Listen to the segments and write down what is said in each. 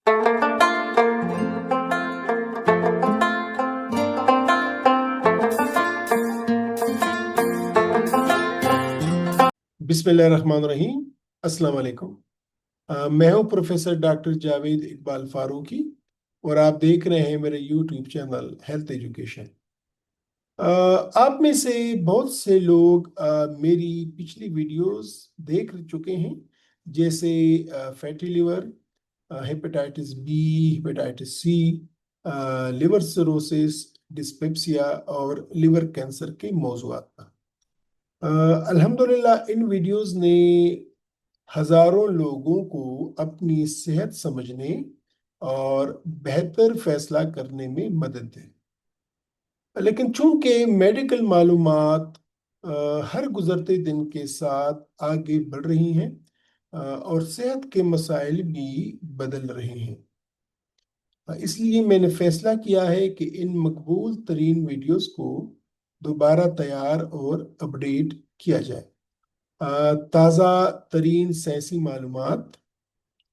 बिस्मिल्लाहिर्रहमानिर्रहीम। अस्सलाम वालेकुम। मैं हूं प्रोफेसर डॉक्टर जावेद इकबाल फारूकी और आप देख रहे हैं मेरे यूट्यूब चैनल हेल्थ एजुकेशन। आप में से बहुत से लोग मेरी पिछली वीडियोस देख चुके हैं, जैसे fatty liver, hepatitis B, hepatitis C, liver cirrhosis, dyspepsia और लिवर कैंसर के मौज़ूआत पर। अल्हम्दुलिल्लाह इन वीडियोस ने हजारों लोगों को अपनी सेहत समझने और बेहतर फैसला करने में मदद दी। लेकिन चूंकि मेडिकल मालूमात हर गुजरते दिन के साथ आगे बढ़ रही हैं और सेहत के मसाइल भी बदल रहे हैं, इसलिए मैंने फैसला किया है कि इन मकबूल तरीन वीडियोस को दोबारा तैयार और अपडेट किया जाए। ताज़ा तरीन साइंसी मालूमात,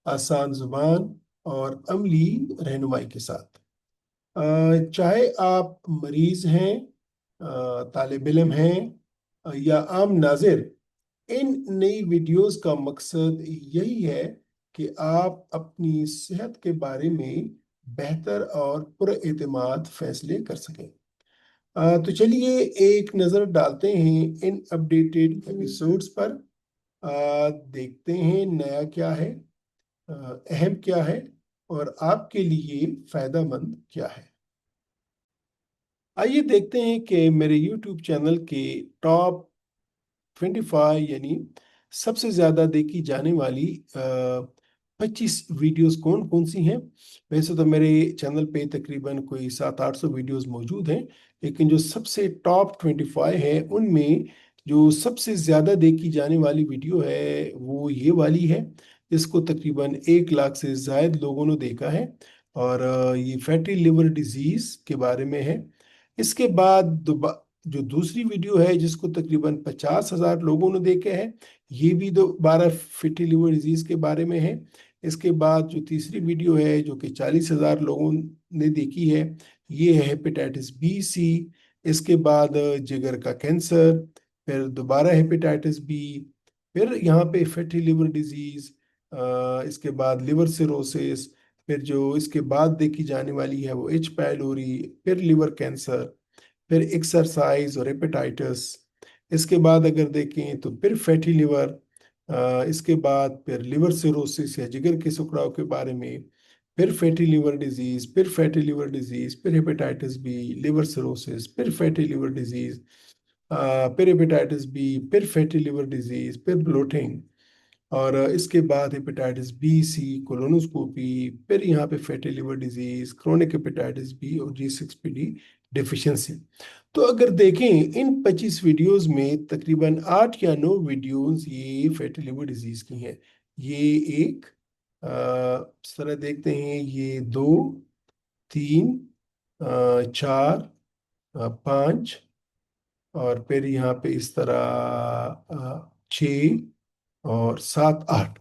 आसान जुबान और अमली रहनुमाई के साथ। चाहे आप मरीज हैं, तालिब इल्म हैं या आम नाज़िर, इन नई वीडियोस का मकसद यही है कि आप अपनी सेहत के बारे में बेहतर और पुरएतमाद फैसले कर सकें। तो चलिए एक नज़र डालते हैं इन अपडेटेड एपिसोड्स पर। देखते हैं नया क्या है, अहम क्या है और आपके लिए फायदेमंद क्या है। आइए देखते हैं कि मेरे YouTube चैनल के टॉप 25 यानी सबसे ज़्यादा देखी जाने वाली 25 वीडियोस कौन कौन सी हैं। वैसे तो मेरे चैनल पे तकरीबन कोई 700-800 वीडियोस मौजूद हैं, लेकिन जो सबसे टॉप 25 है उनमें जो सबसे ज़्यादा देखी जाने वाली वीडियो है वो ये वाली है, जिसको तकरीबन 1 लाख से ज़ायद लोगों ने देखा है और ये फैटी लिवर डिजीज़ के बारे में है। इसके बाद जो दूसरी वीडियो है जिसको तकरीबन 50,000 लोगों ने देखे हैं, ये भी दोबारा फैटी लिवर डिजीज के बारे में है। इसके बाद जो तीसरी वीडियो है जो कि 40,000 लोगों ने देखी है, ये है हेपेटाइटिस बी सी। इसके बाद जिगर का कैंसर, फिर दोबारा हेपेटाइटिस बी, फिर यहाँ पे फैटी लिवर डिजीज, इसके बाद लिवर सिरोसिस, फिर जो इसके बाद देखी जाने वाली है वो एच पायलोरी, फिर लिवर कैंसर, फिर एक्सरसाइज और हेपेटाइटिस। इसके बाद अगर देखें तो फिर फैटी लिवर, इसके बाद फिर लिवर सिरोसिस या जिगर के सुखड़ाव के बारे में, फिर फैटी लिवर डिजीज, फिर फैटी लिवर डिजीज, फिर हेपेटाइटिस बी, लिवर सिरोसिस, फिर फैटी लिवर डिजीज, फिर हेपेटाइटिस बी, फिर फैटी लिवर डिजीज, फिर ब्लोटिंग, और इसके बाद हेपेटाइटिस बी सी, कोलोनोस्कोपी, फिर यहाँ पे fatty liver disease, chronic hepatitis B और G6PD डिफिशियंसी। तो अगर देखें इन 25 वीडियोस में तकरीबन 8 या 9 वीडियोस ये फैटी लिवर डिजीज की हैं। ये एक, इस तरह देखते हैं, ये 2, 3, 4, 5 और फिर यहाँ पे इस तरह 6 और 7, 8।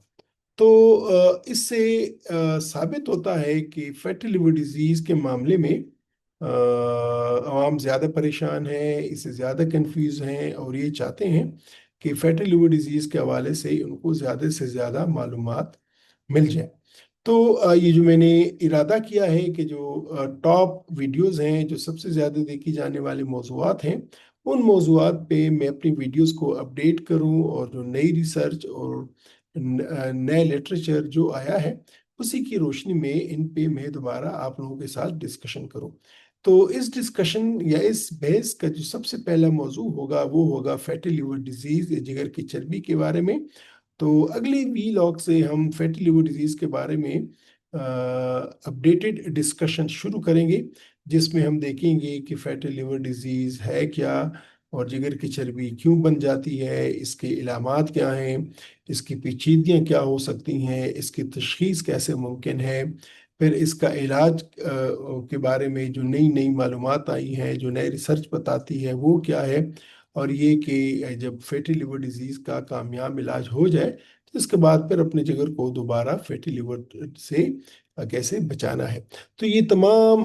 तो इससे साबित होता है कि फैटी लिवर डिजीज के मामले में आवाम ज़्यादा परेशान है, इससे ज़्यादा कंफ्यूज हैं और ये चाहते हैं कि फैटी लिवर डिजीज के हवाले से उनको ज़्यादा से ज़्यादा मालूमात मिल जाए। तो ये जो मैंने इरादा किया है कि जो टॉप वीडियोस हैं, जो सबसे ज़्यादा देखी जाने वाले मौज़ूआत हैं, उन मौज़ूआत पे मैं अपनी वीडियोस को अपडेट करूं और जो नई रिसर्च और नए लिटरेचर जो आया है उसी की रोशनी में इन पे मैं दोबारा आप लोगों के साथ डिस्कशन करूं। तो इस डिस्कशन या इस बहस का जो सबसे पहला मौजू होगा वो होगा फैटी लिवर डिजीज या जिगर की चर्बी के बारे में। तो अगली वीलॉग से हम फैटी लिवर डिजीज के बारे में अपडेटेड डिस्कशन शुरू करेंगे, जिसमें हम देखेंगे कि फैटी लिवर डिजीज है क्या और जिगर की चर्बी क्यों बन जाती है, इसके इलामात क्या हैं, इसकी पेचीदगियाँ क्या हो सकती हैं, इसकी तशखीस कैसे मुमकिन है, फिर इसका इलाज के बारे में जो नई नई मालूमात आई हैं, जो नई रिसर्च बताती है वो क्या है, اور یہ کہ جب فیٹی لیور ڈیزیز کا کامیاب علاج ہو جائے تو اس کے بعد پھر اپنے جگر کو دوبارہ فیٹی لیور سے کیسے بچانا ہے۔ تو یہ تمام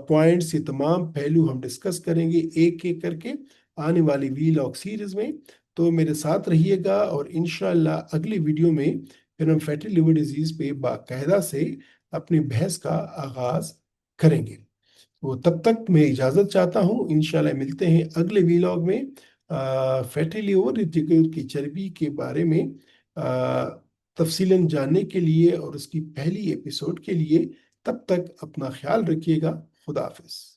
پوائنٹس، یہ تمام پہلو ہم ڈسکس کریں گے ایک ایک کر کے آنے والی ویلاگ سیریز میں۔ تو میرے ساتھ رہیے گا، اور انشاءاللہ اگلی ویڈیو میں پھر ہم فیٹی لیور ڈیزیز پہ باقاعدہ سے اپنی بحث کا آغاز کریں گے۔ وہ تب تک میں اجازت چاہتا ہوں، انشاءاللہ ملتے ہیں اگلے ویلاگ میں فیٹی لیور، جگر کی چربی کے بارے میں تفصیلاً جاننے کے لیے اور اس کی پہلی ایپیسوڈ کے لیے۔ تب تک اپنا خیال رکھیے گا۔ خدا حافظ۔